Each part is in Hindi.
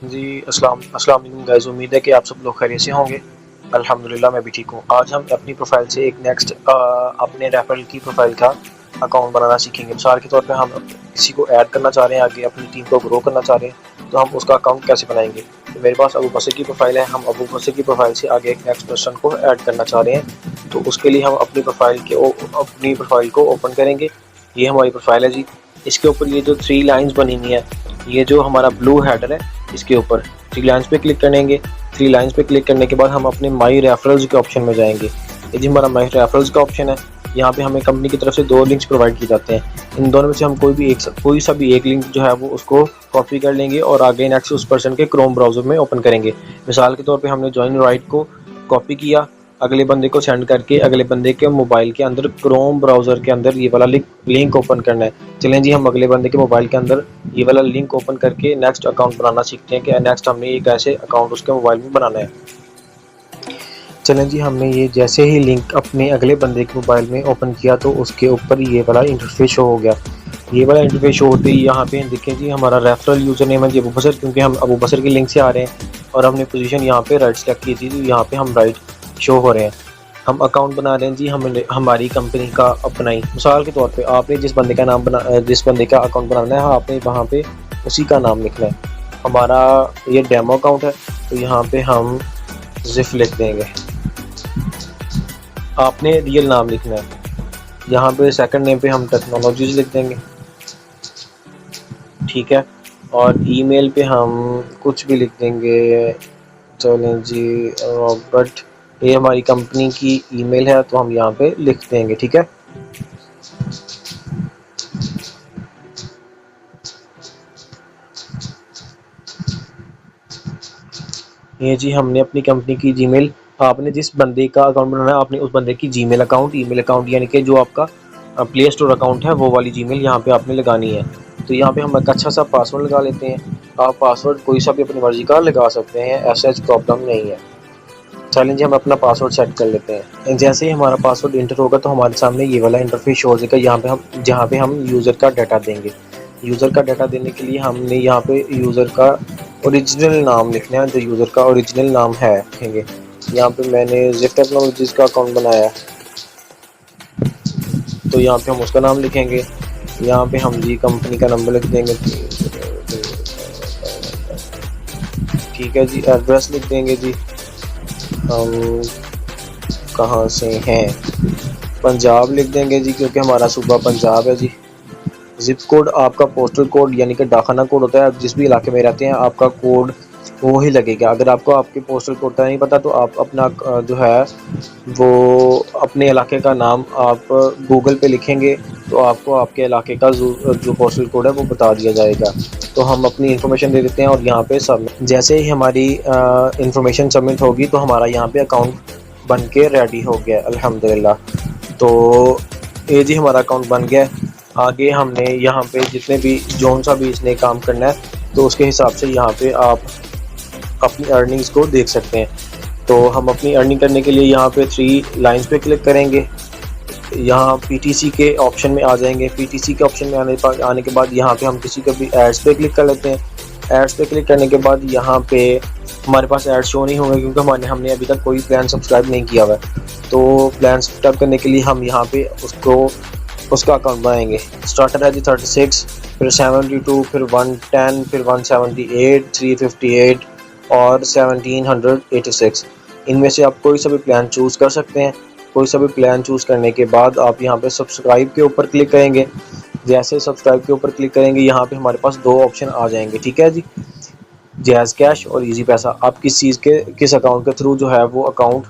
जी, अस्सलाम वालेकुम गाइज़। उम्मीद है कि आप सब लोग खैरियत से होंगे। अल्हम्दुलिल्लाह मैं भी ठीक हूँ। आज हम अपनी प्रोफ़ाइल से एक नेक्स्ट अपने रेफ़रल की प्रोफ़ाइल का अकाउंट बनाना सीखेंगे। मिसाल के तौर पे हम किसी को ऐड करना चाह रहे हैं, आगे अपनी टीम को ग्रो करना चाह रहे हैं, तो हम उसका अकाउंट कैसे बनाएँगे? तो मेरे पास अबू बसर की प्रोफ़ाइल है, हम अबू बसर की प्रोफ़ाइल से आगे एक नेक्स्ट पर्सन को ऐड करना चाह रहे हैं। तो उसके लिए हम अपनी प्रोफ़ाइल को ओपन करेंगे। ये हमारी प्रोफ़ाइल है जी। इसके ऊपर ये जो 3 लाइन्स बनी हुई हैं, ये जो हमारा ब्लू हेडर है, इसके ऊपर 3 लाइन्स पे क्लिक करेंगे। 3 लाइन्स पे क्लिक करने के बाद हम अपने माई रेफरल्स के ऑप्शन में जाएंगे। ये जी हमारा माई रेफरल्स का ऑप्शन है। यहाँ पे हमें कंपनी की तरफ से 2 लिंक्स प्रोवाइड किए जाते हैं। इन दोनों में से हम कोई सा भी एक लिंक जो है वो उसको कॉपी कर लेंगे और आगे नेक्स्ट उस पर्सन के क्रोम ब्राउज़र में ओपन करेंगे। मिसाल के तौर पे हमने जॉइन राइट को कॉपी किया, अगले बंदे को सेंड करके अगले बंदे के मोबाइल के अंदर क्रोम ब्राउज़र के अंदर ये वाला लिंक ओपन करना है। चलें जी, हम अगले बंदे के मोबाइल के अंदर ये वाला लिंक ओपन करके नेक्स्ट अकाउंट बनाना सीखते हैं कि नेक्स्ट हमें एक ऐसे अकाउंट उसके मोबाइल में बनाना है। चलें जी, हमने ये जैसे ही लिंक अपने अगले बंदे के मोबाइल में ओपन किया तो उसके ऊपर ये वाला इंटरफेस शो हो गया। ये वाला इंटरफेस शो होते ही यहाँ पे देखें जी, हमारा रेफरल यूज़र नेम है जी अबू बसर, क्योंकि हम अबू बसर की लिंक से आ रहे हैं और हमने पोजीशन यहाँ पे राइट सेलेक्ट की थी, तो यहाँ पे हम राइट शो हो रहे हैं। हम अकाउंट बना रहे हैं जी, हमारी कंपनी का अपना ही। मिसाल के तौर पे आपने जिस बंदे का अकाउंट बनाना है, आपने वहाँ पे उसी का नाम लिखना है। हमारा ये डेमो अकाउंट है, तो यहाँ पे हम ज़िफ लिख देंगे। आपने रियल नाम लिखना है। यहाँ पे सेकंड नेम पे हम टेक्नोलॉजीज लिख देंगे, ठीक है। और ईमेल पे हम कुछ भी लिख देंगे। चलें जी, रॉबर्ट, ये हमारी कंपनी की ईमेल है तो हम यहाँ पे लिख देंगे, ठीक है। ये जी हमने अपनी कंपनी की जीमेल, आपने जिस बंदे का अकाउंट बनाना है आपने उस बंदे की ईमेल अकाउंट यानी कि जो आपका प्ले स्टोर अकाउंट है वो वाली जीमेल यहाँ पे आपने लगानी है। तो यहाँ पे हम एक अच्छा सा पासवर्ड लगा लेते हैं। आप पासवर्ड कोई सा भी अपनी मर्जी का लगा सकते हैं, ऐसा प्रॉब्लम नहीं है। चलें जी, हम अपना पासवर्ड सेट कर लेते हैं। जैसे ही हमारा पासवर्ड इंटर होगा तो हमारे सामने ये वाला इंटरफेस शो हो जाएगा। जहाँ पे हम यूज़र का डाटा देंगे। यूज़र का डाटा देने के लिए हमने यहाँ पे यूज़र का ओरिजिनल नाम लिखना है, जो यूज़र का ओरिजिनल नाम है लिखेंगे। यहाँ पे मैंने ज़िफ टेक्नोलॉजीज़ का अकाउंट बनाया, तो यहाँ पे हम उसका नाम लिखेंगे। यहाँ पे हम जी कंपनी का नंबर लिख देंगे, ठीक है जी। एड्रेस लिख देंगे जी, हम कहाँ से हैं, पंजाब लिख देंगे जी, क्योंकि हमारा सूबा पंजाब है जी। ज़िप कोड आपका पोस्टल कोड यानी कि डाकखाना कोड होता है। आप जिस भी इलाके में रहते हैं आपका कोड वो ही लगेगा। अगर आपको आपके पोस्टल कोड का नहीं पता तो आप अपना जो है वो अपने इलाके का नाम आप गूगल पे लिखेंगे तो आपको आपके इलाके का जो पोस्टल कोड है वो बता दिया जाएगा। तो हम अपनी इन्फॉर्मेशन दे देते हैं और यहाँ पे सबमिट। जैसे ही हमारी इन्फॉर्मेशन सबमिट होगी तो हमारा यहाँ पे अकाउंट बन के रेडी हो गया अल्हम्दुलिल्लाह। तो ये जी हमारा अकाउंट बन गया है। आगे हमने यहाँ पे जितने भी जोन सा भी इसने काम करना है तो उसके हिसाब से यहाँ पे आप अपनी अर्निंग्स को देख सकते हैं। तो हम अपनी अर्निंग करने के लिए यहाँ पे 3 लाइंस पे क्लिक करेंगे। यहाँ पीटीसी के ऑप्शन में आ जाएंगे। पीटीसी के ऑप्शन में आने के बाद यहाँ पे हम किसी का भी एड्स पे क्लिक कर लेते हैं। एड्स पे क्लिक करने के बाद यहाँ पे हमारे पास एड्स शो नहीं होंगे क्योंकि हमने अभी तक कोई प्लान सब्सक्राइब नहीं किया हुआ है। तो प्लान सब्सक्राइब करने के लिए हम यहाँ पे उसका अकाउंट बनाएंगे। स्टार्टर है जी 36, फिर 72, फिर 110, फिर 178, 358 और 1786। इनमें से आप कोई सा भी प्लान चूज़ कर सकते हैं। कोई सा भी प्लान चूज़ करने के बाद आप यहाँ पे सब्सक्राइब के ऊपर क्लिक करेंगे। जैसे सब्सक्राइब के ऊपर क्लिक करेंगे यहाँ पे हमारे पास 2 ऑप्शन आ जाएंगे, ठीक है जी, जैज़ कैश और इजी पैसा। आप किस अकाउंट के थ्रू जो है वो अकाउंट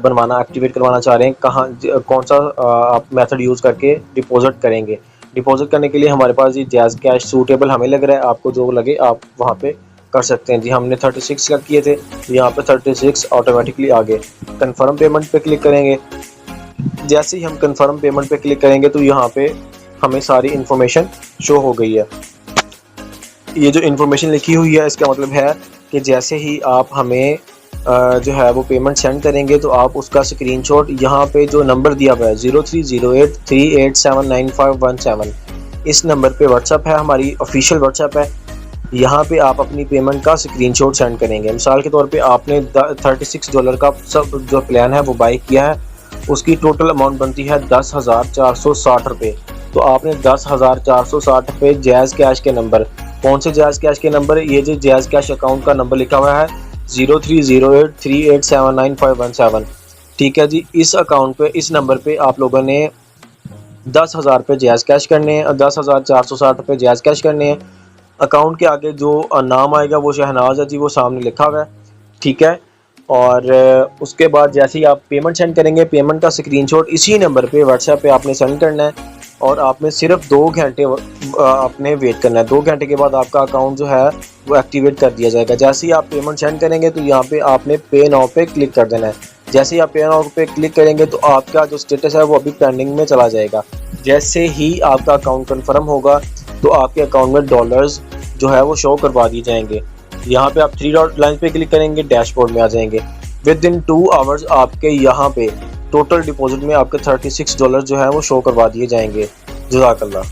बनवाना एक्टिवेट करवाना चाह रहे हैं, कौन सा आप मेथड यूज़ करके डिपॉजिट करेंगे। डिपॉजिट करने के लिए हमारे पास ये जैज़ कैश सूटेबल हमें लग रहा है, आपको जो लगे आप वहाँ पे कर सकते हैं जी। हमने 36 का किए थे, यहाँ पे 36 ऑटोमेटिकली आ गए। कन्फर्म पेमेंट पे क्लिक करेंगे। जैसे ही हम कन्फर्म पेमेंट पे क्लिक करेंगे तो यहाँ पे हमें सारी इन्फॉर्मेशन शो हो गई है। ये जो इन्फॉर्मेशन लिखी हुई है इसका मतलब है कि जैसे ही आप हमें जो है वो पेमेंट सेंड करेंगे तो आप उसका स्क्रीनशॉट यहाँ पे जो नंबर दिया हुआ है 030838799517, इस नंबर पे व्हाट्सएप है, हमारी ऑफिशियल व्हाट्सएप है। यहाँ पे आप अपनी पेमेंट का स्क्रीनशॉट सेंड करेंगे। मिसाल के तौर पे आपने $36 का सब जो प्लान है वो बाई किया है, उसकी टोटल अमाउंट बनती है 10,460 रुपये। तो आपने 10,460 रुपये जैज़ कैश के नंबर, कौन से जैज़ कैश के नंबर, ये जो जैज़ कैश अकाउंट का नंबर लिखा हुआ है 030838795117, ठीक है जी। इस अकाउंट पे, इस नंबर पे आप लोगों ने 10,000 रुपये जैज़ कैश करने हैं, 10,460 रुपये जैज़ कैश करने हैं। अकाउंट के आगे जो नाम आएगा वो शहनाज है जी, वो सामने लिखा हुआ है, ठीक है। और उसके बाद जैसे ही आप पेमेंट सेंड करेंगे, पेमेंट का स्क्रीनशॉट इसी नंबर पे व्हाट्सएप पे आपने सेंड करना है और आपने सिर्फ 2 घंटे आपने वेट करना है। 2 घंटे के बाद आपका अकाउंट जो है वो एक्टिवेट कर दिया जाएगा। जैसे ही आप पेमेंट सेंड करेंगे तो यहाँ पे आपने पे नाउ पे क्लिक कर देना है। जैसे ही आप पे नाउ पे क्लिक करेंगे तो आपका जो स्टेटस है वो अभी पेंडिंग में चला जाएगा। जैसे ही आपका अकाउंट कन्फर्म होगा तो आपके अकाउंट में डॉलर्स जो है वो शो करवा दिए जाएंगे। यहाँ पे आप 3 डॉट लाइन पे क्लिक करेंगे, डैशबोर्ड में आ जाएंगे। विद इन 2 आवर्स आपके यहाँ पे टोटल डिपॉजिट में आपके $36 जो है वो शो करवा दिए जाएंगे। जज़ाकल्लाह।